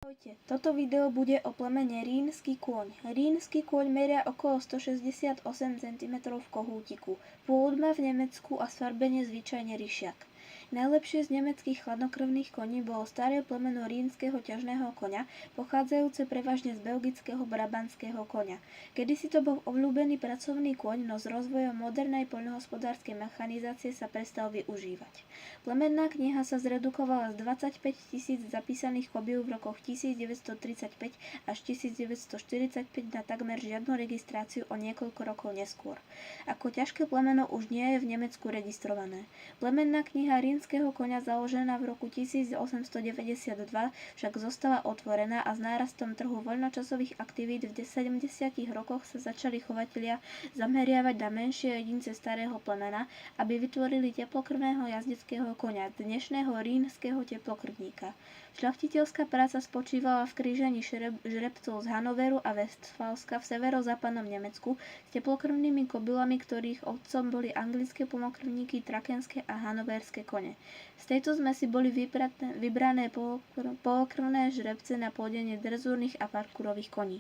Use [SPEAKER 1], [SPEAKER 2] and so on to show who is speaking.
[SPEAKER 1] Ahojte, toto video bude o plemene rínsky kôň. Rínsky kôň meria okolo 168 cm v kohútiku. Pôvod má v Nemecku a sfarbenie zvyčajne ryšiak. Najlepšie z nemeckých chladnokrvných koní bolo staré plemeno rínskeho ťažného koňa, pochádzajúce prevažne z belgického brabantského koňa. Kedysi to bol obľúbený pracovný kôň, no s rozvojom modernej poľnohospodárskej mechanizácie sa prestal využívať. Plemenná kniha sa zredukovala z 25 000 zapísaných kobýl v rokoch 1935 až 1945 na takmer žiadnu registráciu o niekoľko rokov neskôr. Ako ťažké plemeno už nie je v Nemecku registrované. Plemenná kniha rínskeho koňa založená v roku 1892 však zostala otvorená a s nárastom trhu voľnočasových aktivít v 70. rokoch sa začali chovatelia zameriavať na menšie jedince starého plemena, aby vytvorili teplokrvného jazdeckého koňa, dnešného rínskeho teplokrvníka. Šľachtiteľská práca spočívala v krížaní žrebcov z Hanoveru a Westfálska v severozápadnom Nemecku s teplokrvnými kobylami, ktorých otcom boli anglické plnokrvníky, trakenské a hanoverské kone. Z tejto zmesi boli vybrané polokrvné žrebce na plodenie drezúrnych a parkúrových koní.